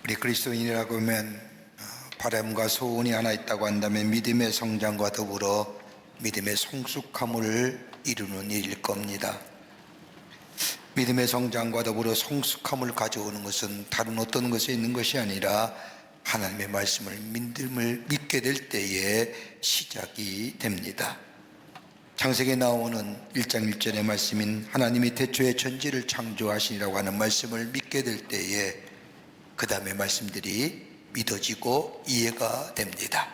우리 그리스도인이라고 하면 바람과 소원이 하나 있다고 한다면 믿음의 성장과 더불어 믿음의 성숙함을 이루는 일일 겁니다. 믿음의 성장과 더불어 성숙함을 가져오는 것은 다른 어떤 것에 있는 것이 아니라 하나님의 말씀을 믿게 될 때에 시작이 됩니다. 창세기에 나오는 1장 1절의 말씀인 하나님이 태초에 천지를 창조하시니라고 하는 말씀을 믿게 될 때에 그 다음의 말씀들이 믿어지고 이해가 됩니다.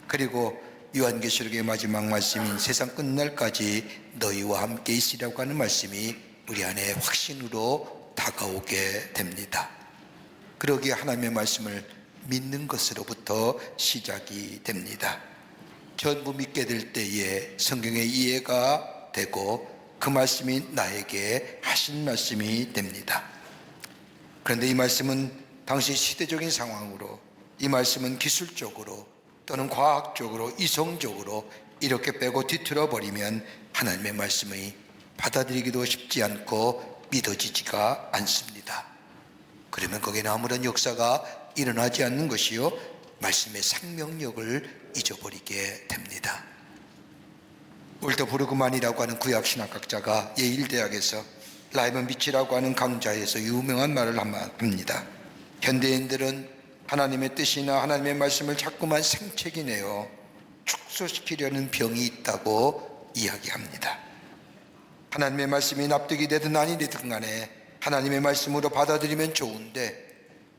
그리고 요한계시록의 마지막 말씀인 세상 끝날까지 너희와 함께 있으리라고 하는 말씀이 우리 안에 확신으로 다가오게 됩니다. 그러기에 하나님의 말씀을 믿는 것으로부터 시작이 됩니다. 전부 믿게 될 때에 성경의 이해가 되고 그 말씀이 나에게 하신 말씀이 됩니다. 그런데 이 말씀은 당시 시대적인 상황으로, 이 말씀은 기술적으로 또는 과학적으로 이성적으로 이렇게 빼고 뒤틀어 버리면 하나님의 말씀이 받아들이기도 쉽지 않고 믿어지지가 않습니다. 그러면 거기는 아무런 역사가 일어나지 않는 것이요, 말씀의 생명력을 잊어버리게 됩니다. 울더 부르그만이라고 하는 구약신학학자가 예일대학에서 라이먼 비치라고 하는 강좌에서 유명한 말을 합니다. 현대인들은 하나님의 뜻이나 하나님의 말씀을 자꾸만 생채기내어 축소시키려는 병이 있다고 이야기합니다. 하나님의 말씀이 납득이 되든 아니되든 간에 하나님의 말씀으로 받아들이면 좋은데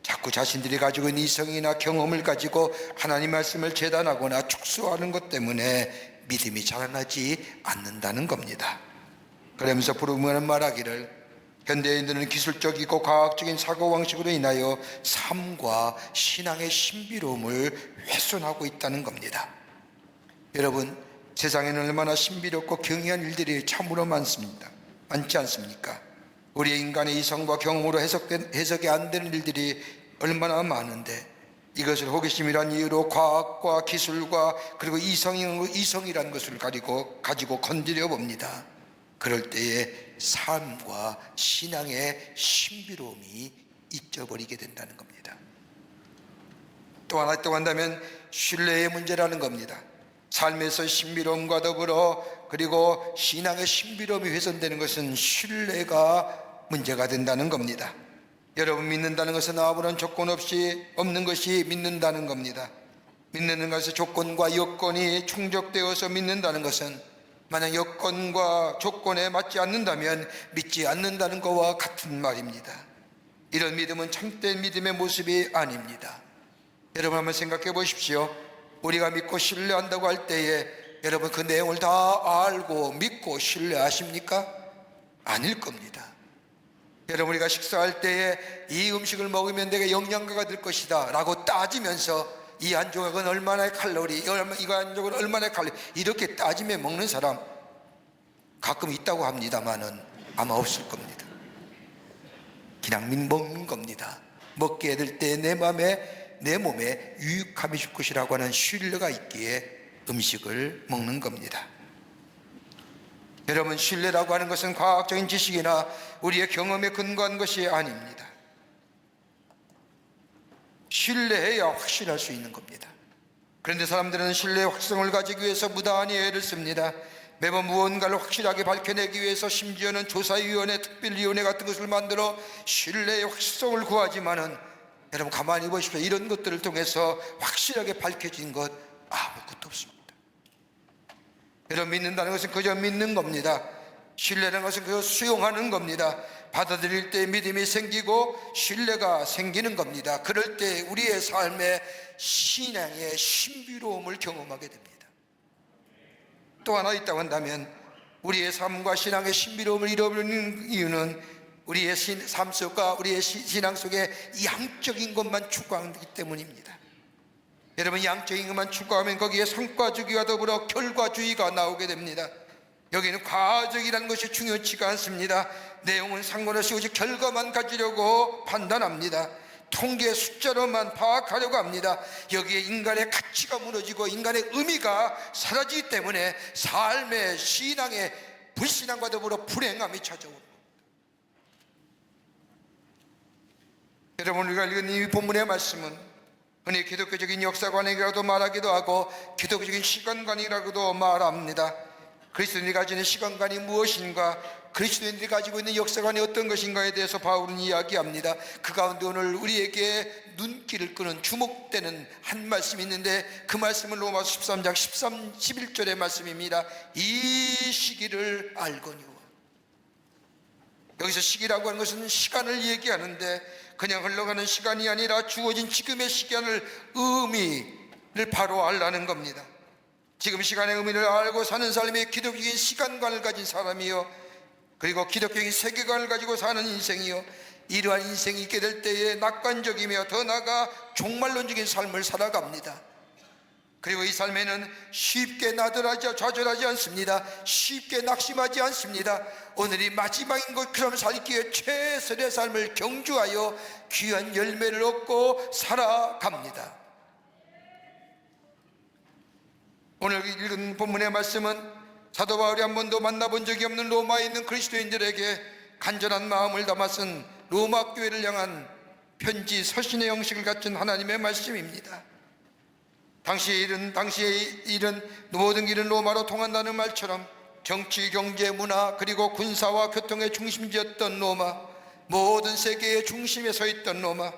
자꾸 자신들이 가지고 있는 이성이나 경험을 가지고 하나님 말씀을 재단하거나 축소하는 것 때문에 믿음이 자라나지 않는다는 겁니다. 그러면서 부르면은 말하기를 현대인들은 기술적이고 과학적인 사고방식으로 인하여 삶과 신앙의 신비로움을 훼손하고 있다는 겁니다. 여러분, 세상에는 얼마나 신비롭고 경이한 일들이 참으로 많지 않습니까? 우리의 인간의 이성과 경험으로 해석이 안 되는 일들이 얼마나 많은데 이것을 호기심이란 이유로 과학과 기술과 그리고 이성이라는 것을 가지고 건드려 봅니다. 그럴 때에 삶과 신앙의 신비로움이 잊어버리게 된다는 겁니다. 또 하나 있다고 한다면 신뢰의 문제라는 겁니다. 삶에서 신비로움과 더불어 그리고 신앙의 신비로움이 훼손되는 것은 신뢰가 문제가 된다는 겁니다. 여러분, 믿는다는 것은 아무런 조건 없이 없는 것이 믿는다는 겁니다. 믿는 것의 조건과 여건이 충족되어서 믿는다는 것은 만약 여건과 조건에 맞지 않는다면 믿지 않는다는 것과 같은 말입니다. 이런 믿음은 참된 믿음의 모습이 아닙니다. 여러분, 한번 생각해 보십시오. 우리가 믿고 신뢰한다고 할 때에 여러분 그 내용을 다 알고 믿고 신뢰하십니까? 아닐 겁니다. 여러분, 우리가 식사할 때에 이 음식을 먹으면 내게 영양가가 될 것이다 라고 따지면서 이 한 조각은 얼마나 칼로리, 이거 한 조각은 얼마나 칼로리, 이렇게 따지며 먹는 사람 가끔 있다고 합니다만은 아마 없을 겁니다. 그냥 먹는 겁니다. 먹게 될 때 내 몸에 유익함이 줄 것이라고 하는 신뢰가 있기에 음식을 먹는 겁니다. 여러분, 신뢰라고 하는 것은 과학적인 지식이나 우리의 경험에 근거한 것이 아닙니다. 신뢰해야 확신할 수 있는 겁니다. 그런데 사람들은 신뢰의 확성을 가지기 위해서 무단히 애를 씁니다. 매번 무언가를 확실하게 밝혀내기 위해서 심지어는 조사위원회, 특별위원회 같은 것을 만들어 신뢰의 확성을 구하지만은 여러분, 가만히 보십시오. 이런 것들을 통해서 확실하게 밝혀진 것 아무것도 없습니다. 여러분, 믿는다는 것은 그저 믿는 겁니다. 신뢰라는 것은 그저 수용하는 겁니다. 받아들일 때 믿음이 생기고 신뢰가 생기는 겁니다. 그럴 때 우리의 삶에 신앙의 신비로움을 경험하게 됩니다. 또 하나 있다고 한다면 우리의 삶과 신앙의 신비로움을 잃어버리는 이유는 우리의 삶 속과 우리의 신앙 속에 양적인 것만 추구하기 때문입니다. 여러분, 양적인 것만 추구하면 거기에 성과주의와 더불어 결과주의가 나오게 됩니다. 여기는 과학적이라는 것이 중요치가 않습니다. 내용은 상관없이 오직 결과만 가지려고 판단합니다. 통계 숫자로만 파악하려고 합니다. 여기에 인간의 가치가 무너지고 인간의 의미가 사라지기 때문에 삶의 신앙의 불신앙과 더불어 불행함이 찾아옵니다. 여러분, 우리가 읽은 이 본문의 말씀은 흔히 기독교적인 역사관이라고도 말하기도 하고 기독교적인 시간관이라고도 말합니다. 그리스도인이 가지는 시간관이 무엇인가, 그리스도인들이 가지고 있는 역사관이 어떤 것인가에 대해서 바울은 이야기합니다. 그 가운데 오늘 우리에게 눈길을 끄는, 주목되는 한 말씀이 있는데, 그 말씀은 로마서 13장 11절의 말씀입니다. 이 시기를 알거니와. 여기서 시기라고 하는 것은 시간을 얘기하는데, 그냥 흘러가는 시간이 아니라 주어진 지금의 시간을, 의미를 바로 알라는 겁니다. 지금 시간의 의미를 알고 사는 사람이 기독적인 시간관을 가진 사람이요, 그리고 기독적인 세계관을 가지고 사는 인생이요, 이러한 인생이 있게 될 때에 낙관적이며 더 나아가 종말론적인 삶을 살아갑니다. 그리고 이 삶에는 쉽게 나들하지, 좌절하지 않습니다. 쉽게 낙심하지 않습니다. 오늘이 마지막인 것처럼 살기에 최선의 삶을 경주하여 귀한 열매를 얻고 살아갑니다. 오늘 읽은 본문의 말씀은 사도 바울이 한 번도 만나본 적이 없는 로마에 있는 그리스도인들에게 간절한 마음을 담아 쓴 로마 교회를 향한 편지, 서신의 형식을 갖춘 하나님의 말씀입니다. 당시의 일은 모든 길은 로마로 통한다는 말처럼 정치, 경제, 문화, 그리고 군사와 교통의 중심지였던 로마, 모든 세계의 중심에 서 있던 로마,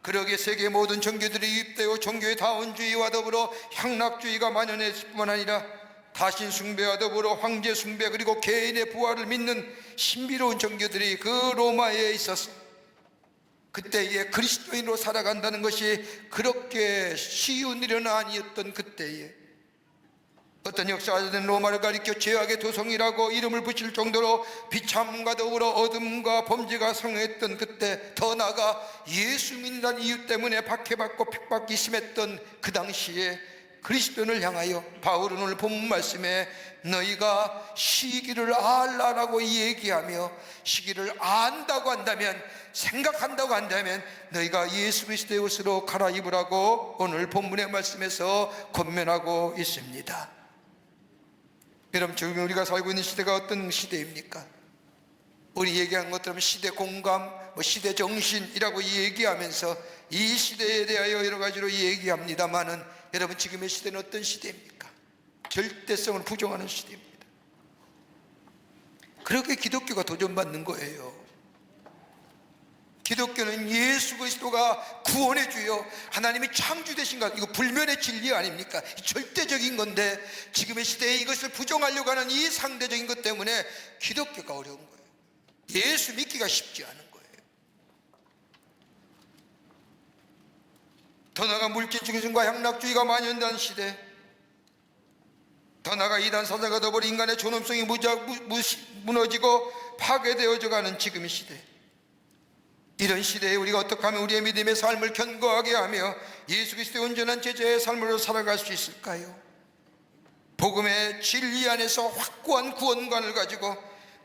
그러기에 세계 모든 종교들이 유입되어 종교의 다원주의와 더불어 향락주의가 만연했을 뿐만 아니라 다신 숭배와 더불어 황제 숭배, 그리고 개인의 부활을 믿는 신비로운 종교들이 그 로마에 있었습니다. 그때에 그리스도인으로 살아간다는 것이 그렇게 쉬운 일은 아니었던 그때에, 어떤 역사자들은 로마를 가리켜 죄악의 도성이라고 이름을 붙일 정도로 비참과 더불어 어둠과 범죄가 성행했던 그때, 더 나아가 예수 믿는 이유 때문에 박해받고 핍박이 심했던 그 당시에 그리스도인을 향하여 바울은 오늘 본문 말씀에 너희가 시기를 알라라고 얘기하며, 시기를 안다고 한다면, 생각한다고 한다면 너희가 예수 그리스도의 옷으로 갈아입으라고 오늘 본문의 말씀에서 권면하고 있습니다. 여러분, 지금 우리가 살고 있는 시대가 어떤 시대입니까? 우리 얘기한 것처럼 시대 공감, 시대 정신이라고 얘기하면서 이 시대에 대하여 여러 가지로 얘기합니다만은, 여러분, 지금의 시대는 어떤 시대입니까? 절대성을 부정하는 시대입니다. 그렇게 기독교가 도전받는 거예요. 기독교는 예수 그리스도가 구원의 주요, 하나님이 창조되신 것, 이거 불면의 진리 아닙니까? 절대적인 건데 지금의 시대에 이것을 부정하려고 하는 이 상대적인 것 때문에 기독교가 어려운 거예요. 예수 믿기가 쉽지 않은 거예요. 더 나아가 물질 중심과 향락주의가 만연된 시대, 더 나아가 이단 사상과 더불어 인간의 존엄성이 무너지고 파괴되어져 가는 지금의 시대, 이런 시대에 우리가 어떻게 하면 우리의 믿음의 삶을 견고하게 하며 예수 그리스도의 온전한 제자의 삶으로 살아갈 수 있을까요? 복음의 진리 안에서 확고한 구원관을 가지고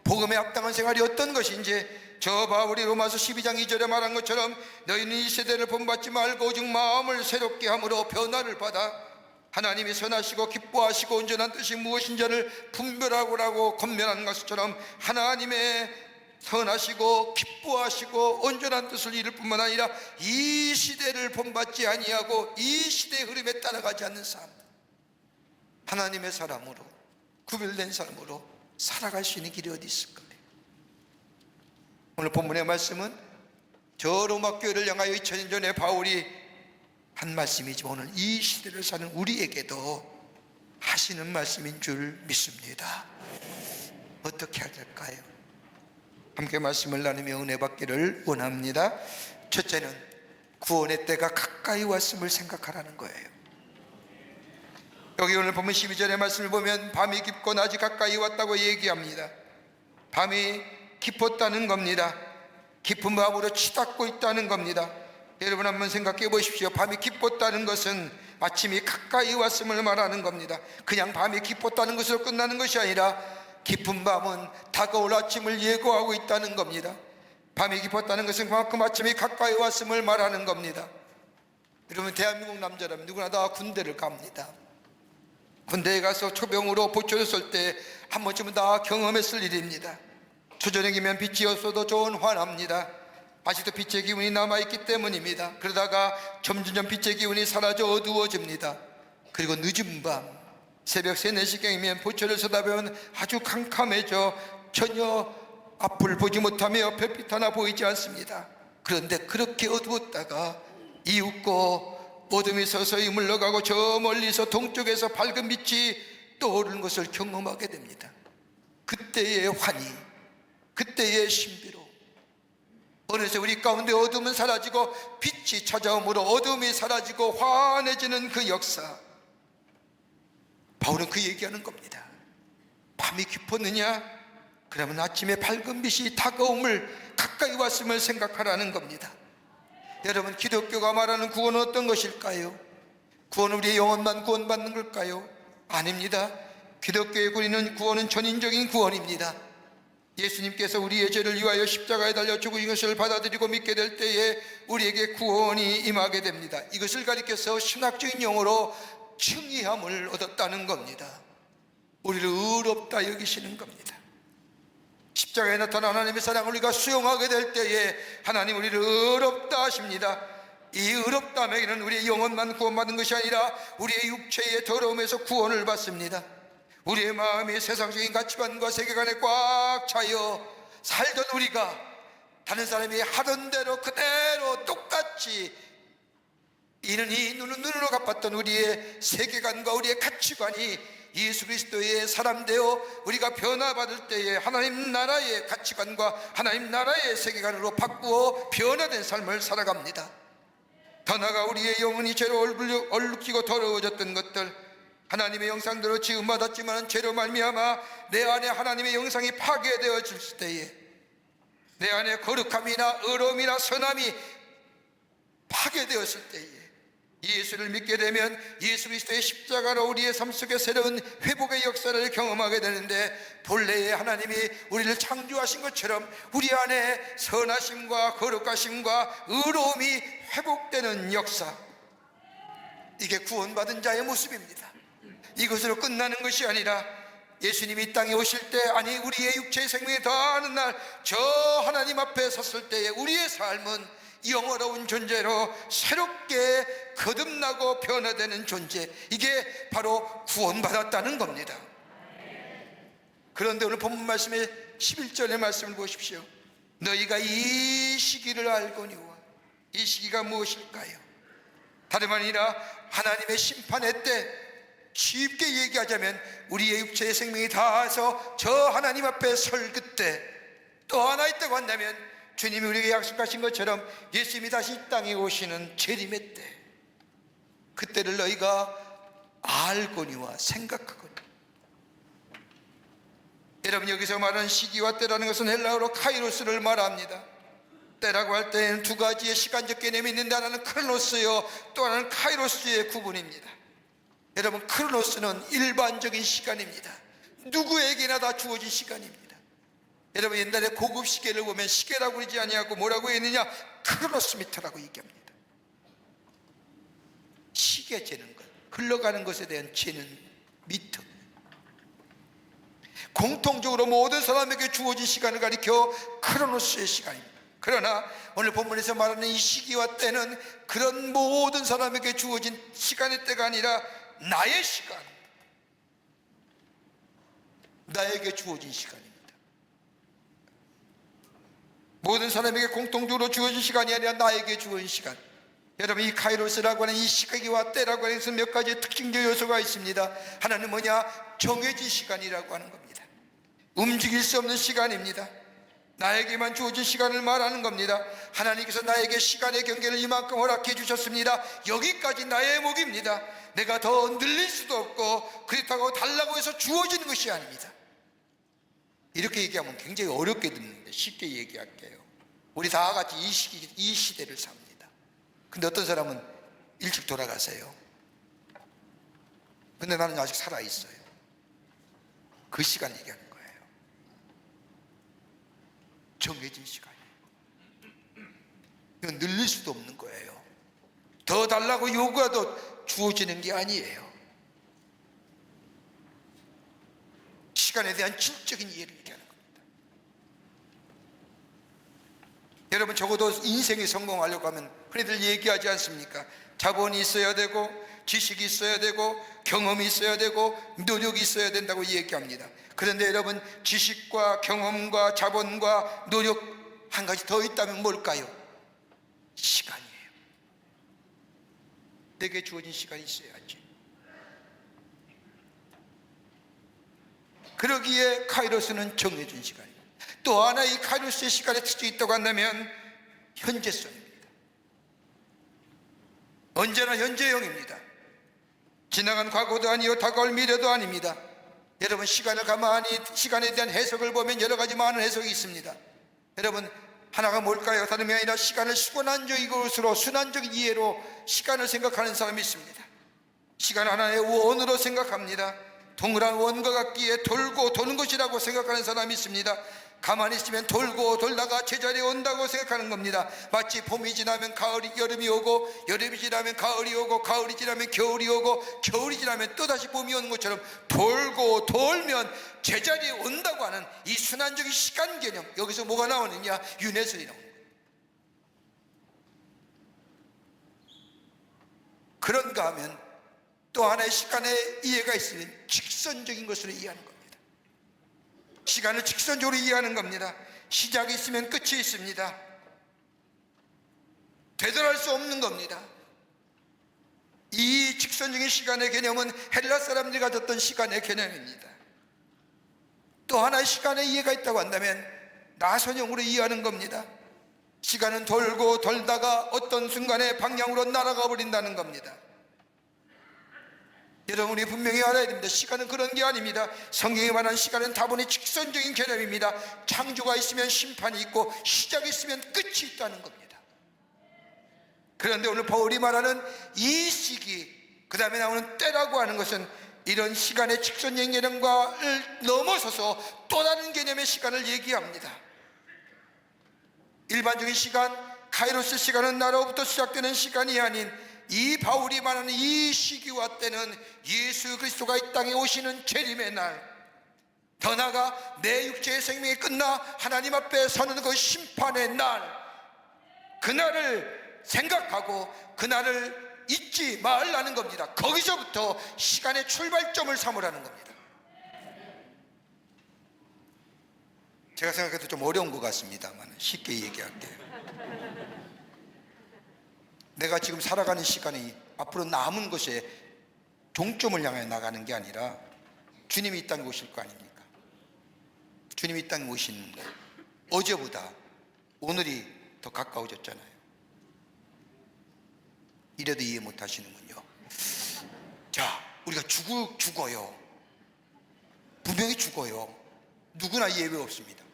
복음에 합당한 생활이 어떤 것인지, 저 바울이 로마서 12장 2절에 말한 것처럼 너희는 이 세대를 본받지 말고 오직 마음을 새롭게 함으로 변화를 받아 하나님이 선하시고 기뻐하시고 온전한 뜻이 무엇인지를 분별하라고 권면한 것처럼 하나님의 선하시고 기뻐하시고 온전한 뜻을 이룰 뿐만 아니라 이 시대를 본받지 아니하고 이 시대의 흐름에 따라가지 않는 삶, 하나님의 사람으로, 구별된 사람으로 살아갈 수 있는 길이 어디 있을까요? 오늘 본문의 말씀은 저 로마 교회를 향하여 2000년 전에 바울이 한 말씀이지만 오늘 이 시대를 사는 우리에게도 하시는 말씀인 줄 믿습니다. 어떻게 해야 될까요? 함께 말씀을 나누며 은혜 받기를 원합니다. 첫째는 구원의 때가 가까이 왔음을 생각하라는 거예요. 여기 오늘 보면 12절의 말씀을 보면 밤이 깊고 낮이 가까이 왔다고 얘기합니다. 밤이 깊었다는 겁니다. 깊은 밤으로 치닫고 있다는 겁니다. 여러분 한번 생각해 보십시오. 밤이 깊었다는 것은 아침이 가까이 왔음을 말하는 겁니다. 그냥 밤이 깊었다는 것으로 끝나는 것이 아니라 깊은 밤은 다가올 아침을 예고하고 있다는 겁니다. 밤이 깊었다는 것은 그만큼 아침이 가까이 왔음을 말하는 겁니다. 여러분, 대한민국 남자라면 누구나 다 군대를 갑니다. 군대에 가서 초병으로 보초됐을 때 한 번쯤은 다 경험했을 일입니다. 초저녁이면 빛이 없어도 좋은 환합니다. 아직도 빛의 기운이 남아있기 때문입니다. 그러다가 점점 빛의 기운이 사라져 어두워집니다. 그리고 늦은 밤 새벽 3, 4시경이면 보초를 쳐다보면 아주 캄캄해져 전혀 앞을 보지 못하며 별빛 하나 보이지 않습니다. 그런데 그렇게 어두웠다가 이윽고 어둠이 서서히 물러가고 저 멀리서 동쪽에서 밝은 빛이 떠오르는 것을 경험하게 됩니다. 그때의 환희, 그때의 신비로 어느새 우리 가운데 어둠은 사라지고 빛이 찾아오므로 어둠이 사라지고 환해지는 그 역사. 바울은 그 얘기하는 겁니다. 밤이 깊었느냐? 그러면 아침에 밝은 빛이 다가옴을 가까이 왔음을 생각하라는 겁니다. 여러분, 기독교가 말하는 구원은 어떤 것일까요? 구원은 우리의 영혼만 구원받는 걸까요? 아닙니다. 기독교의 구원은 전인적인 구원입니다. 예수님께서 우리의 죄를 위하여 십자가에 달려 죽으신 것을 받아들이고 믿게 될 때에 우리에게 구원이 임하게 됩니다. 이것을 가리켜서 신학적인 용어로 칭의함을 얻었다는 겁니다. 우리를 의롭다 여기시는 겁니다. 십자가에 나타난 하나님의 사랑을 우리가 수용하게 될 때에 하나님 우리를 의롭다 하십니다. 이 의롭다함에는 우리의 영혼만 구원받는 것이 아니라 우리의 육체의 더러움에서 구원을 받습니다. 우리의 마음이 세상적인 가치관과 세계관에 꽉 차여 살던 우리가 다른 사람이 하던 대로 그대로 똑같이 이는 이 눈은 눈으로 갚았던 우리의 세계관과 우리의 가치관이 예수 그리스도의 사람 되어 우리가 변화받을 때에 하나님 나라의 가치관과 하나님 나라의 세계관으로 바꾸어 변화된 삶을 살아갑니다. 더 나아가 우리의 영혼이 죄로 얼룩지고 더러워졌던 것들, 하나님의 형상대로 지음받았지만 죄로 말미암아 내 안에 하나님의 형상이 파괴되어질 때에 내 안에 거룩함이나 의로움이나 선함이 파괴되었을 때에 예수를 믿게 되면 예수 그리스도의 십자가로 우리의 삶 속에 새로운 회복의 역사를 경험하게 되는데, 본래의 하나님이 우리를 창조하신 것처럼 우리 안에 선하심과 거룩하심과 의로움이 회복되는 역사, 이게 구원받은 자의 모습입니다. 이것으로 끝나는 것이 아니라 예수님이 이 땅에 오실 때, 아니 우리의 육체의 생명이 다하는 날 저 하나님 앞에 섰을 때에 우리의 삶은 영원로운 존재로 새롭게 거듭나고 변화되는 존재, 이게 바로 구원받았다는 겁니다. 그런데 오늘 본문 말씀의 11절의 말씀을 보십시오. 너희가 이 시기를 알거니와. 이 시기가 무엇일까요? 다름 아니라 하나님의 심판의 때, 쉽게 얘기하자면 우리의 육체의 생명이 다해서 저 하나님 앞에 설 그때, 또 하나 있다고 한다면 주님이 우리에게 약속하신 것처럼 예수님이 다시 이 땅에 오시는 재림의 때, 그때를 너희가 알거니와 생각하거니. 여러분, 여기서 말하는 시기와 때라는 것은 헬라어로 카이로스를 말합니다. 때라고 할 때는 두 가지의 시간적 개념이 있는데, 하나는 크로노스요, 또 하나는 카이로스의 구분입니다. 여러분, 크로노스는 일반적인 시간입니다. 누구에게나 다 주어진 시간입니다. 여러분, 옛날에 고급 시계를 보면 시계라고 그러지 아니하고 뭐라고 했느냐? 크로노스 미터라고 얘기합니다. 시계 재는 것, 흘러가는 것에 대한 재는 미터. 공통적으로 모든 사람에게 주어진 시간을 가리켜 크로노스의 시간입니다. 그러나 오늘 본문에서 말하는 이 시기와 때는 그런 모든 사람에게 주어진 시간의 때가 아니라 나의 시간, 나에게 주어진 시간입니다. 모든 사람에게 공통적으로 주어진 시간이 아니라 나에게 주어진 시간. 여러분, 이 카이로스라고 하는 이 시기와 때라고 하는 것은 몇 가지 특징적 요소가 있습니다. 하나는 뭐냐? 정해진 시간이라고 하는 겁니다. 움직일 수 없는 시간입니다. 나에게만 주어진 시간을 말하는 겁니다. 하나님께서 나에게 시간의 경계를 이만큼 허락해 주셨습니다. 여기까지 나의 목입니다. 내가 더 늘릴 수도 없고 그렇다고 달라고 해서 주어지는 것이 아닙니다. 이렇게 얘기하면 굉장히 어렵게 듣는데 쉽게 얘기할게요. 우리 다 같이 이 시대를 삽니다. 근데 어떤 사람은 일찍 돌아가세요. 근데 나는 아직 살아있어요. 그 시간 얘기하는 거예요. 정해진 시간이에요. 이건 늘릴 수도 없는 거예요. 더 달라고 요구해도 주어지는 게 아니에요. 시간에 대한 질적인 이해를 얘기하는 겁니다. 여러분, 적어도 인생에 성공하려고 하면 흔히들 얘기하지 않습니까? 자본이 있어야 되고, 지식이 있어야 되고, 경험이 있어야 되고, 노력이 있어야 된다고 얘기합니다. 그런데 여러분, 지식과 경험과 자본과 노력 한 가지 더 있다면 뭘까요? 시간이에요. 내게 주어진 시간이 있어야지. 그러기에 카이로스는 정해준 시간입니다. 또 하나 이 카이로스의 시간의 특징이 있다고 한다면 현재성입니다. 언제나 현재형입니다. 지나간 과거도 아니요 다가올 미래도 아닙니다. 여러분, 시간을 가만히 시간에 대한 해석을 보면 여러 가지 많은 해석이 있습니다. 여러분, 하나가 뭘까요? 다름이 아니라 시간을 수관한적인 것으로, 순환적인 이해로 시간을 생각하는 사람이 있습니다. 시간 하나의 원으로 생각합니다. 동그란 원과 같기에 돌고 도는 것이라고 생각하는 사람이 있습니다. 가만히 있으면 돌고 돌다가 제자리에 온다고 생각하는 겁니다. 마치 봄이 지나면 가을이, 여름이 오고, 여름이 지나면 가을이 오고, 가을이 지나면 겨울이 오고, 겨울이 지나면 또다시 봄이 오는 것처럼 돌고 돌면 제자리에 온다고 하는 이 순환적인 시간 개념, 여기서 뭐가 나오느냐? 윤회설이 나옵니다. 그런가 하면 또 하나의 시간의 이해가 있으면 직선적인 것으로 이해하는 겁니다. 시간을 직선적으로 이해하는 겁니다. 시작이 있으면 끝이 있습니다. 되돌아갈 수 없는 겁니다. 이 직선적인 시간의 개념은 헬라 사람들이 가졌던 시간의 개념입니다. 또 하나의 시간의 이해가 있다고 한다면 나선형으로 이해하는 겁니다. 시간은 돌고 돌다가 어떤 순간에 방향으로 날아가 버린다는 겁니다. 여러분이 분명히 알아야 됩니다. 시간은 그런 게 아닙니다. 성경에 말하는 시간은 다분히 직선적인 개념입니다. 창조가 있으면 심판이 있고, 시작이 있으면 끝이 있다는 겁니다. 그런데 오늘 바울이 말하는 이 시기, 그 다음에 나오는 때라고 하는 것은 이런 시간의 직선적인 개념과를 넘어서서 또 다른 개념의 시간을 얘기합니다. 일반적인 시간, 카이로스 시간은 나로부터 시작되는 시간이 아닌, 이 바울이 말하는 이 시기와 때는 예수 그리스도가 이 땅에 오시는 재림의 날, 더 나아가 내 육체의 생명이 끝나 하나님 앞에 서는 그 심판의 날, 그날을 생각하고 그날을 잊지 말라는 겁니다. 거기서부터 시간의 출발점을 삼으라는 겁니다. 제가 생각해도 좀 어려운 것 같습니다만 쉽게 얘기할게요. 내가 지금 살아가는 시간이 앞으로 남은 것에 종점을 향해 나가는 게 아니라 주님이 이 땅에 오실 거 아닙니까? 주님이 이 땅에 오시는 거, 어제보다 오늘이 더 가까워졌잖아요. 이래도 이해 못 하시는군요. 자, 우리가 죽어요. 분명히 죽어요. 누구나 예외 없습니다.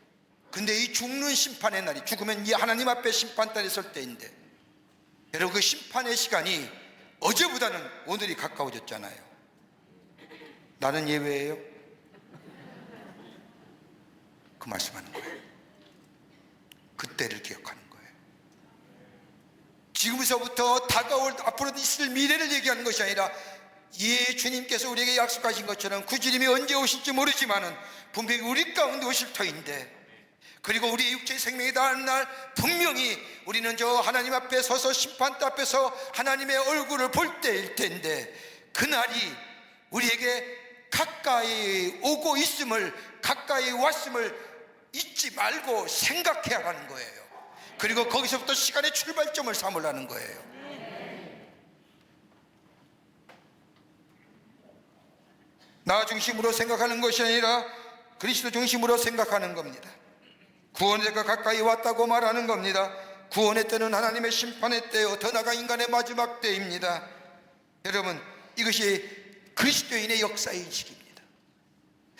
근데 이 죽는 심판의 날이, 죽으면 이 하나님 앞에 심판단에 설 때인데, 여러분, 그 심판의 시간이 어제보다는 오늘이 가까워졌잖아요. 나는 예외예요? 그 말씀하는 거예요. 그때를 기억하는 거예요. 지금서부터 다가올 앞으로 있을 미래를 얘기하는 것이 아니라, 예, 주님께서 우리에게 약속하신 것처럼 그 주님이 언제 오실지 모르지만은 분명히 우리 가운데 오실 터인데, 그리고 우리의 육체의 생명이 닿는 날 분명히 우리는 저 하나님 앞에 서서 심판대 앞에서 하나님의 얼굴을 볼 때일 텐데, 그날이 우리에게 가까이 오고 있음을, 가까이 왔음을 잊지 말고 생각해야 하는 거예요. 그리고 거기서부터 시간의 출발점을 삼으라는 거예요. 나 중심으로 생각하는 것이 아니라 그리스도 중심으로 생각하는 겁니다. 구원의 때가 가까이 왔다고 말하는 겁니다. 구원의 때는 하나님의 심판의 때요, 더 나아가 인간의 마지막 때입니다. 여러분, 이것이 그리스도인의 역사인식입니다.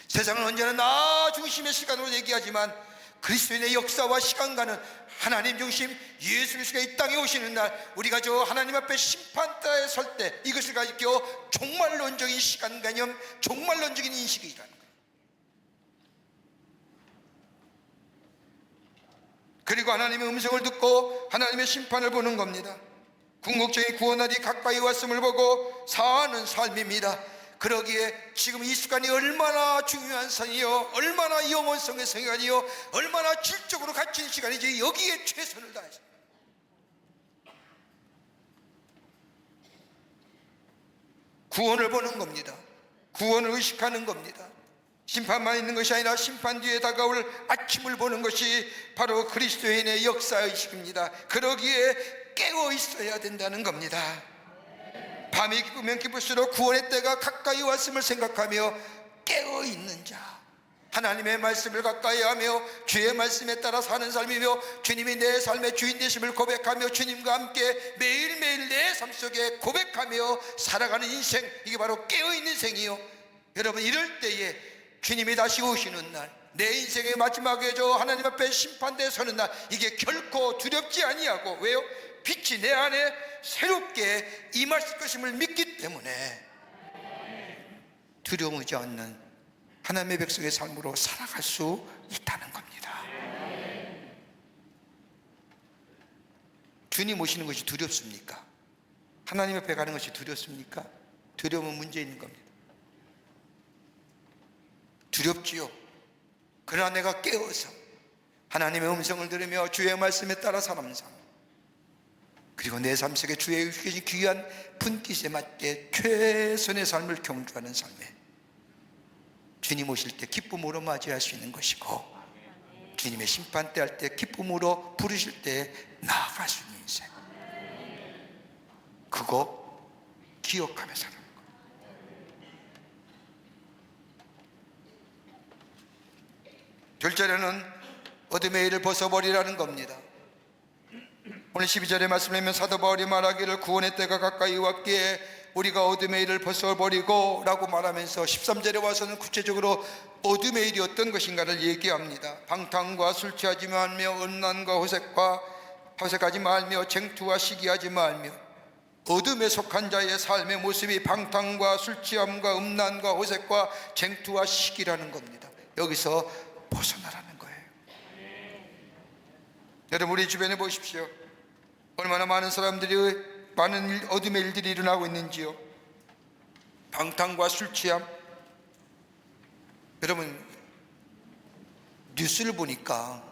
세상은 언제나 나 중심의 시간으로 얘기하지만 그리스도인의 역사와 시간과는 하나님 중심, 예수 그리스도가 이 땅에 오시는 날, 우리가 저 하나님 앞에 심판대에 설 때 이것을 가지고 종말론적인 시간 개념, 종말론적인 인식이라는 거예요. 그리고 하나님의 음성을 듣고 하나님의 심판을 보는 겁니다. 궁극적인 구원날이 가까이 왔음을 보고 사는 삶입니다. 그러기에 지금 이 시간이 얼마나 중요한 시간이요, 얼마나 영혼성의 시간이요, 얼마나 질적으로 갇힌 시간이지. 여기에 최선을 다해서 구원을 보는 겁니다. 구원을 의식하는 겁니다. 심판만 있는 것이 아니라 심판 뒤에 다가올 아침을 보는 것이 바로 그리스도인의 역사의식입니다. 그러기에 깨어 있어야 된다는 겁니다. 밤이 깊으면 깊을수록 구원의 때가 가까이 왔음을 생각하며 깨어 있는 자, 하나님의 말씀을 가까이 하며 주의 말씀에 따라 사는 삶이며 주님이 내 삶의 주인 되심을 고백하며 주님과 함께 매일매일 내 삶 속에 고백하며 살아가는 인생, 이게 바로 깨어있는 인생이요. 여러분, 이럴 때에 주님이 다시 오시는 날, 내 인생의 마지막에 저 하나님 앞에 심판대에 서는 날, 이게 결코 두렵지 아니하고, 왜요? 빛이 내 안에 새롭게 임하실 것임을 믿기 때문에 두려움이지 않는 하나님의 백성의 삶으로 살아갈 수 있다는 겁니다. 주님 오시는 것이 두렵습니까? 하나님 앞에 가는 것이 두렵습니까? 두려움은 문제 있는 겁니다. 두렵지요. 그러나 내가 깨어서 하나님의 음성을 들으며 주의 말씀에 따라 사는 삶, 그리고 내 삶 속에 주의 주신 귀한 분깃에 맞게 최선의 삶을 경주하는 삶에 주님 오실 때 기쁨으로 맞이할 수 있는 것이고, 주님의 심판 때 할 때 기쁨으로 부르실 때 나아갈 수 있는 인생, 그거 기억하며 살아가는 거예요. 둘째로는 어둠의 일을 벗어버리라는 겁니다. 오늘 12절의 말씀을 보면 사도 바울이 말하기를 구원의 때가 가까이 왔기에 우리가 어둠의 일을 벗어버리고 라고 말하면서 13절에 와서는 구체적으로 어둠의 일이 어떤 것인가를 얘기합니다. 방탕과 술 취하지 말며 음란과 호색하지 말며 쟁투와 시기하지 말며. 어둠에 속한 자의 삶의 모습이 방탕과 술 취함과 음란과 호색과 쟁투와 시기라는 겁니다. 여기서 벗어나라는 거예요. 여러분, 우리 주변에 보십시오. 얼마나 많은 사람들이 많은 어둠의 일들이 일어나고 있는지요. 방탕과 술 취함. 여러분, 뉴스를 보니까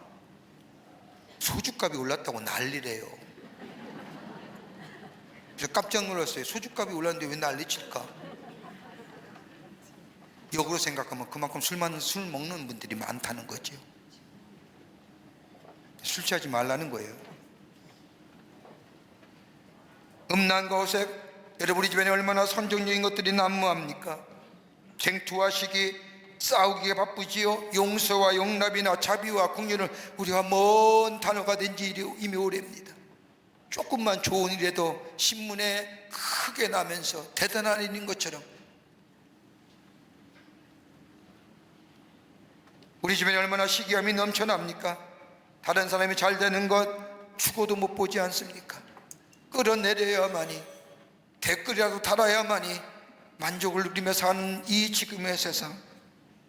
소주값이 올랐다고 난리래요. 그래서 깜짝 놀랐어요. 소주값이 올랐는데 왜 난리칠까? 역으로 생각하면 그만큼 술 먹는 분들이 많다는 거죠. 술 취하지 말라는 거예요. 음란과 호색, 여러분 우리 집안에 얼마나 선정적인 것들이 난무합니까? 쟁투와 시기, 싸우기에 바쁘지요. 용서와 용납이나 자비와 긍휼은 우리가 먼 단어가 된 지 이미 오래입니다. 조금만 좋은 일에도 신문에 크게 나면서 대단한 일인 것처럼 우리 집안에 얼마나 시기함이 넘쳐납니까? 다른 사람이 잘 되는 것 죽어도 못 보지 않습니까? 끌어내려야만이, 댓글이라도 달아야만이 만족을 누리며 사는 이 지금의 세상,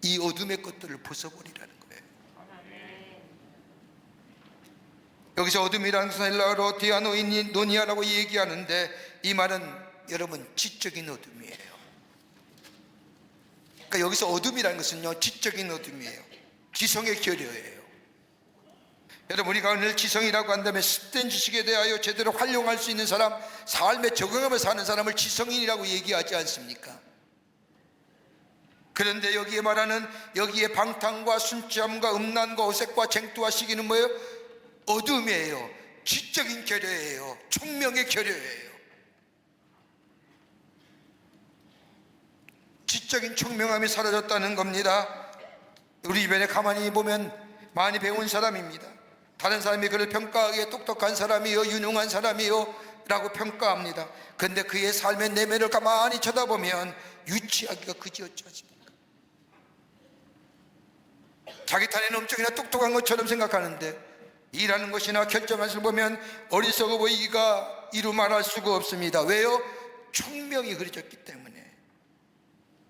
이 어둠의 것들을 벗어버리라는 거예요. 여기서 어둠이라는 것은 헬라어로 디아노니아라고 얘기하는데, 이 말은 여러분 지적인 어둠이에요. 그러니까 여기서 어둠이라는 것은요, 지적인 어둠이에요. 지성의 결여예요. 여러분, 우리가 오늘 지성이라고 한다면 습된 지식에 대하여 제대로 활용할 수 있는 사람, 삶에 적응하며 사는 사람을 지성인이라고 얘기하지 않습니까? 그런데 여기에 말하는, 여기에 방탕과 순취함과 음란과 호색과 쟁투와 시기는 뭐예요? 어둠이에요. 지적인 결여예요. 총명의 결여예요. 지적인 총명함이 사라졌다는 겁니다. 우리 주변에 가만히 보면 많이 배운 사람입니다. 다른 사람이 그를 평가하기에 똑똑한 사람이요, 유능한 사람이요 라고 평가합니다. 그런데 그의 삶의 내면을 가만히 쳐다보면 유치하기가 그지없지 않습니까? 자기 딴에는 엄청이나 똑똑한 것처럼 생각하는데 일하는 것이나 결정한 것을 보면 어리석어 보이기가 이루 말할 수가 없습니다. 왜요? 총명이 그려졌기 때문에.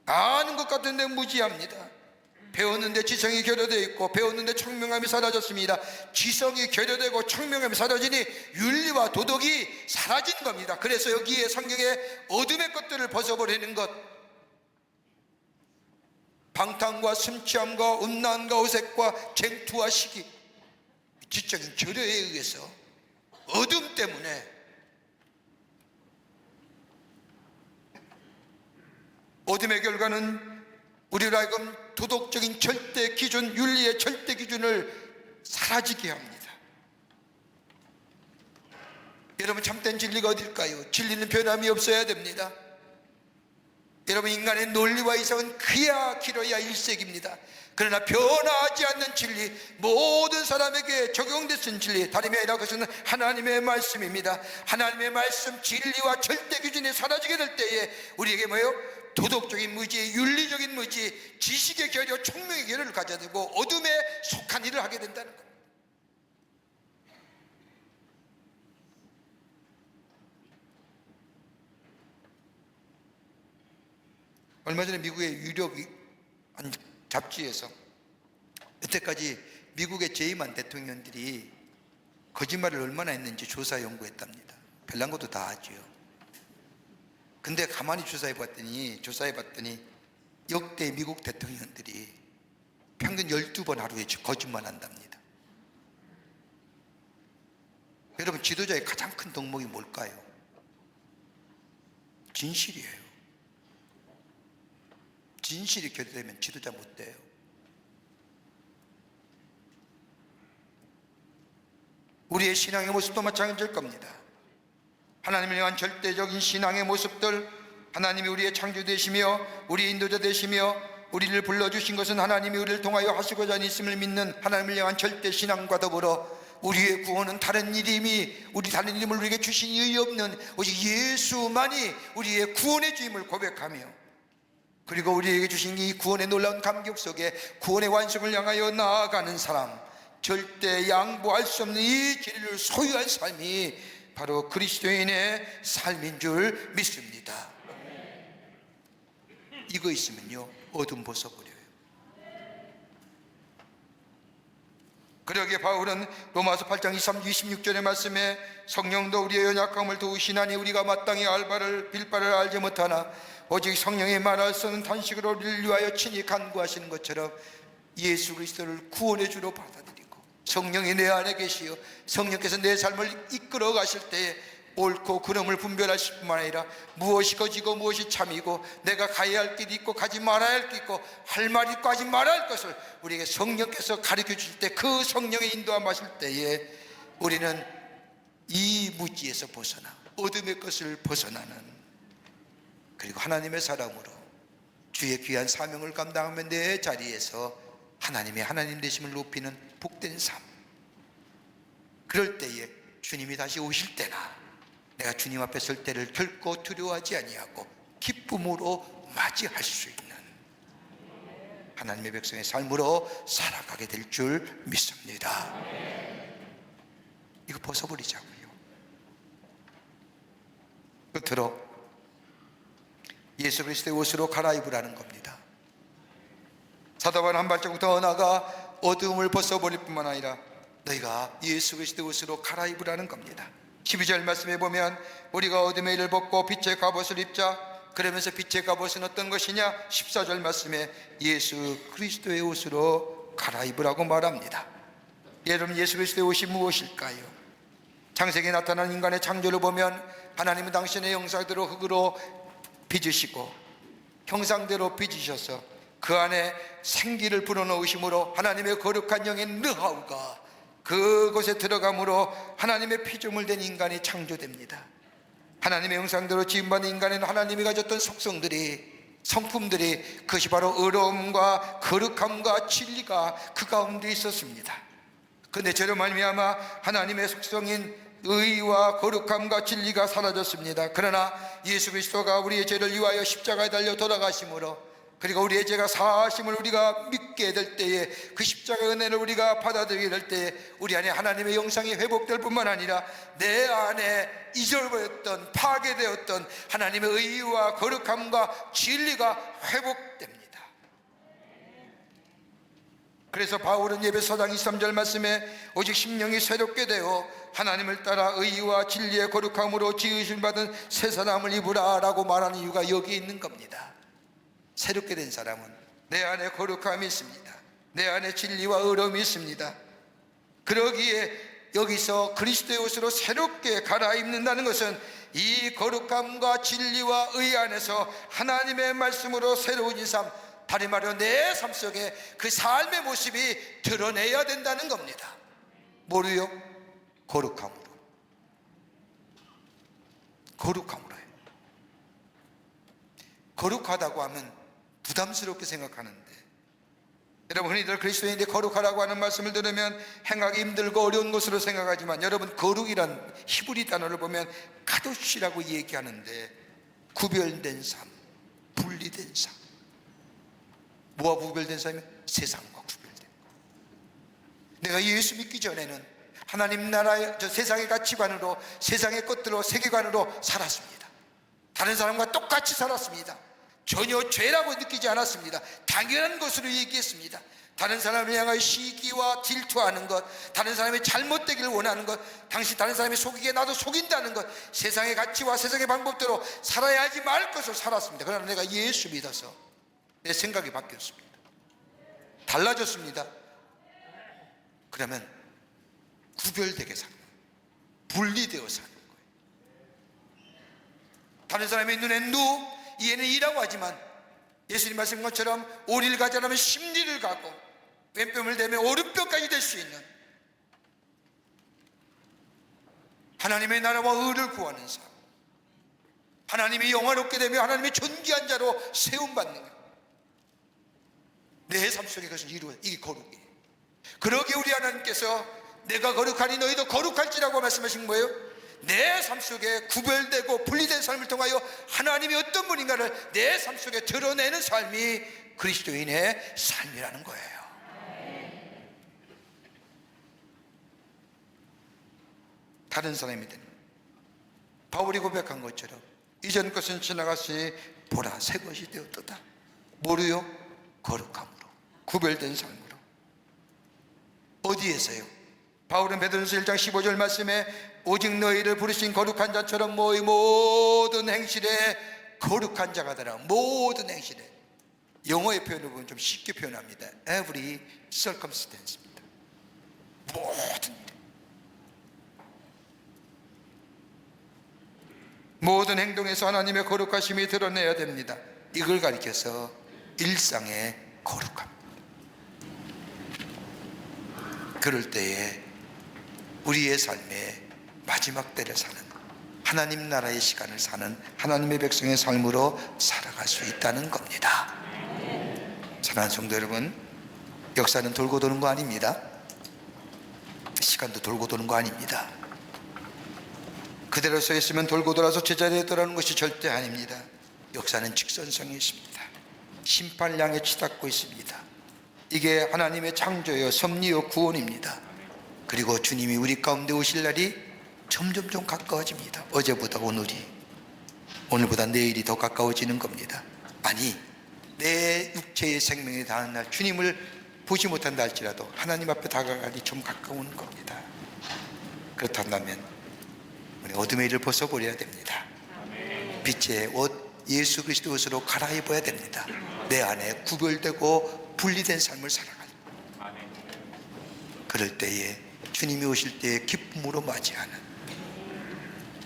아는 것 같은데 무지합니다. 배웠는데 지성이 결여되어 있고 배웠는데 총명함이 사라졌습니다. 지성이 결여되고 총명함이 사라지니 윤리와 도덕이 사라진 겁니다. 그래서 여기에 성경에 어둠의 것들을 벗어버리는 것, 방탕과 숨취함과 음란과 어색과 쟁투와 시기, 지적인 결여에 의해서 어둠 때문에 어둠의 결과는 우리로 하여금 도덕적인 절대 기준, 윤리의 절대 기준을 사라지게 합니다. 여러분, 참된 진리가 어딜까요? 진리는 변함이 없어야 됩니다. 여러분, 인간의 논리와 이성은 그야 길어야 일색입니다. 그러나 변하지 않는 진리, 모든 사람에게 적용됐은 진리, 다름이 아니라 그것은 하나님의 말씀입니다. 하나님의 말씀, 진리와 절대 기준이 사라지게 될 때에 우리에게 뭐예요? 도덕적인 무지, 윤리적인 무지, 지식의 결여, 총명의 결여를 가져야 되고 어둠에 속한 일을 하게 된다는 겁니다. 얼마 전에 미국의 유력 한 잡지에서 여태까지 미국의 재임한 대통령들이 거짓말을 얼마나 했는지 조사 연구했답니다. 별난 것도 다 하지요. 근데 가만히 조사해 봤더니 역대 미국 대통령들이 평균 12번 하루에 거짓말 한답니다. 여러분, 지도자의 가장 큰 덕목이 뭘까요? 진실이에요. 진실이 결여되면 지도자 못 돼요. 우리의 신앙의 모습도 마찬가지일 겁니다. 하나님을 향한 절대적인 신앙의 모습들, 하나님이 우리의 창조 되시며 우리의 인도자 되시며 우리를 불러주신 것은 하나님이 우리를 통하여 하시고자 하는 있음을 믿는 하나님을 향한 절대 신앙과 더불어 우리의 구원은 다른 이름을 우리에게 주신 이의 없는 오직 예수만이 우리의 구원의 주임을 고백하며, 그리고 우리에게 주신 이 구원의 놀라운 감격 속에 구원의 완성을 향하여 나아가는 사람, 절대 양보할 수 없는 이 진리를 소유한 삶이 바로 그리스도인의 삶인 줄 믿습니다. 이거 있으면요, 어둠 벗어버려요. 그러기에 바울은 로마서 8장 23, 26절의 말씀에 성령도 우리의 연약함을 도우시나니 우리가 마땅히 빌 바를 알지 못하나 오직 성령의 말할 수 없는 탄식으로 우리를 위하여 친히 간구하시는 것처럼 예수 그리스도를 구원의 주로 받아들이고 성령이 내 안에 계시어 성령께서 내 삶을 이끌어 가실 때에 옳고 그름을 분별하실 뿐만 아니라 무엇이 거지고 무엇이 참이고 내가 가야 할 길이 있고 가지 말아야 할 길이 있고 할 말이 있고 하지 말아야 할 것을 우리에게 성령께서 가르쳐 주실 때, 그 성령의 인도함 하실 때에 우리는 이 무지에서 벗어나 어둠의 것을 벗어나는, 그리고 하나님의 사람으로 주의 귀한 사명을 감당하며 내 자리에서 하나님의 하나님 되심을 높이는 복된 삶. 그럴 때에 주님이 다시 오실 때나 내가 주님 앞에 설 때를 결코 두려워하지 아니하고 기쁨으로 맞이할 수 있는 하나님의 백성의 삶으로 살아가게 될 줄 믿습니다. 이거 벗어버리자고요. 끝으로 예수 그리스도의 옷으로 갈아입으라는 겁니다. 사도 바울은 한 발자국 더 나아가 어두움을 벗어버릴 뿐만 아니라 너희가 예수 그리스도의 옷으로 갈아입으라는 겁니다. 12절 말씀에 보면 우리가 어둠의 일을 벗고 빛의 갑옷을 입자, 그러면서 빛의 갑옷은 어떤 것이냐? 14절 말씀에 예수 그리스도의 옷으로 갈아입으라고 말합니다. 여러분, 예수 그리스도의 옷이 무엇일까요? 창세기에 나타난 인간의 창조를 보면 하나님은 당신의 형상대로 흙으로 빚으시고 형상대로 빚으셔서 그 안에 생기를 불어넣으심으로 하나님의 거룩한 영의 느하우가 그곳에 들어감으로 하나님의 피조물 된 인간이 창조됩니다. 하나님의 형상대로 지음받은 인간에는 하나님이 가졌던 속성들이, 성품들이, 그것이 바로 의로움과 거룩함과 진리가 그 가운데 있었습니다. 그런데 저로 말미암아 하나님의 속성인 의와 거룩함과 진리가 사라졌습니다. 그러나 예수 그리스도가 우리의 죄를 위하여 십자가에 달려 돌아가심으로, 그리고 우리의 죄가 사하심을 우리가 믿게 될 때에, 그 십자가 은혜를 우리가 받아들이게 될 때에 우리 안에 하나님의 형상이 회복될 뿐만 아니라 내 안에 잊어버렸던, 파괴되었던 하나님의 의와 거룩함과 진리가 회복됩니다. 그래서 바울은 에베소 4장 23절 말씀에 오직 심령이 새롭게 되어 하나님을 따라 의와 진리의 거룩함으로 지으심 받은 새 사람을 입으라 라고 말하는 이유가 여기 있는 겁니다. 새롭게 된 사람은 내 안에 거룩함이 있습니다. 내 안에 진리와 의로움이 있습니다. 그러기에 여기서 그리스도의 옷으로 새롭게 갈아입는다는 것은 이 거룩함과 진리와 의 안에서 하나님의 말씀으로 새로운 삶, 다른 말로 내 삶 속에 그 삶의 모습이 드러내야 된다는 겁니다. 뭐로요? 거룩함으로. 거룩함으로요. 거룩하다고 하면 부담스럽게 생각하는데, 여러분 흔히들 그리스도인인데 거룩하라고 하는 말씀을 들으면 행하기 힘들고 어려운 것으로 생각하지만, 여러분 거룩이란 히브리 단어를 보면 카도시라고 얘기하는데, 구별된 삶, 분리된 삶. 뭐와 구별된 삶이면 세상과 구별된 것. 내가 예수 믿기 전에는 하나님 나라의 저 세상의 가치관으로, 세상의 것들로, 세계관으로 살았습니다. 다른 사람과 똑같이 살았습니다. 전혀 죄라고 느끼지 않았습니다. 당연한 것으로 얘기했습니다. 다른 사람을 향하여 시기와 질투하는 것, 다른 사람이 잘못되기를 원하는 것, 당신 다른 사람이 속이기에 나도 속인다는 것, 세상의 가치와 세상의 방법대로 살아야 하지 말 것을 살았습니다. 그러나 내가 예수 믿어서 내 생각이 바뀌었습니다. 달라졌습니다. 그러면 구별되게 사는 거예요. 분리되어 사는 거예요. 다른 사람의 눈엔 누, 이에는 이라고 하지만 예수님 말씀한 것처럼 오리를 가자라면 십리를 가고 왼뼘을 대며 오른뼘까지 될 수 있는 하나님의 나라와 의를 구하는 삶, 하나님이 영화롭게 되며 하나님의 존귀한 자로 세움받는 것, 내 삶 속에 그것을 이루어, 이게 거룩이에요. 그러기에 우리 하나님께서 내가 거룩하니 너희도 거룩할지라고 말씀하신 거예요. 내 삶 속에 구별되고 분리된 삶을 통하여 하나님이 어떤 분인가를 내 삶 속에 드러내는 삶이 그리스도인의 삶이라는 거예요. 다른 사람이 되는, 바울이 고백한 것처럼 이전 것은 지나갔으니 보라 새 것이 되었도다. 뭐로요? 거룩함으로, 구별된 삶으로. 어디에서요? 바울은 베드로전서 1장 15절 말씀에 오직 너희를 부르신 거룩한 자처럼 너희 모든 행실에 거룩한 자가 되라. 모든 행실에. 영어의 표현을 보면 좀 쉽게 표현합니다. Every circumstance입니다. 모든 행동에서 하나님의 거룩하심이 드러내야 됩니다. 이걸 가리켜서 일상의 거룩함. 그럴 때에 우리의 삶의 마지막 때를 사는, 하나님 나라의 시간을 사는 하나님의 백성의 삶으로 살아갈 수 있다는 겁니다. 사랑하는 성도 여러분, 역사는 돌고 도는 거 아닙니다. 시간도 돌고 도는 거 아닙니다. 그대로 서 있으면 돌고 돌아서 제자리에 돌아오는 것이 절대 아닙니다. 역사는 직선성이 있습니다. 심판을 향해 치닫고 있습니다. 이게 하나님의 창조요 섭리요 구원입니다. 그리고 주님이 우리 가운데 오실 날이 점점 가까워집니다. 어제보다 오늘보다 내일이 더 가까워지는 겁니다. 아니, 내 육체의 생명이 다하는 날, 주님을 보지 못한다 할지라도 하나님 앞에 다가가니 좀 가까운 겁니다. 그렇다면 우리 어둠의 일을 벗어버려야 됩니다. 빛의 옷 예수 그리스도 옷으로 갈아입어야 됩니다. 내 안에 구별되고 분리된 삶을 살아가는, 그럴 때에 주님이 오실 때에 기쁨으로 맞이하는,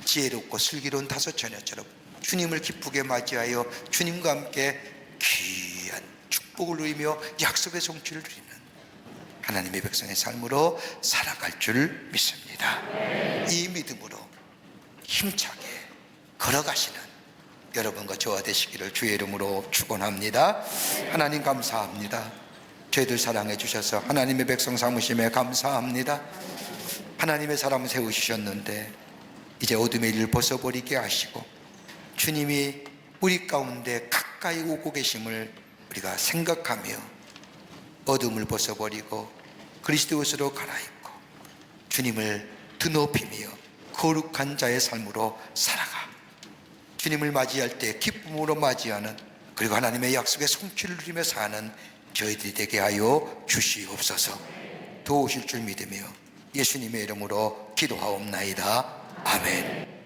지혜롭고 슬기로운 다섯 처녀처럼 주님을 기쁘게 맞이하여 주님과 함께 귀한 축복을 누리며 약속의 성취를 누리는 하나님의 백성의 삶으로 살아갈 줄 믿습니다. 이 믿음으로 힘차게 걸어가시는 여러분과 저와 되시기를 주의 이름으로 축원합니다. 하나님 감사합니다. 저희들 사랑해 주셔서 하나님의 백성 삼으심에 감사합니다. 하나님의 사람을 세우셨는데 이제 어둠의 일을 벗어버리게 하시고 주님이 우리 가운데 가까이 오고 계심을 우리가 생각하며 어둠을 벗어버리고 그리스도 옷으로 갈아입고 주님을 드높이며 거룩한 자의 삶으로 살아가 주님을 맞이할 때 기쁨으로 맞이하는, 그리고 하나님의 약속의 성취를 누리며 사는 저희들이 되게 하여 주시옵소서. 도우실 줄 믿으며 예수님의 이름으로 기도하옵나이다. 아멘.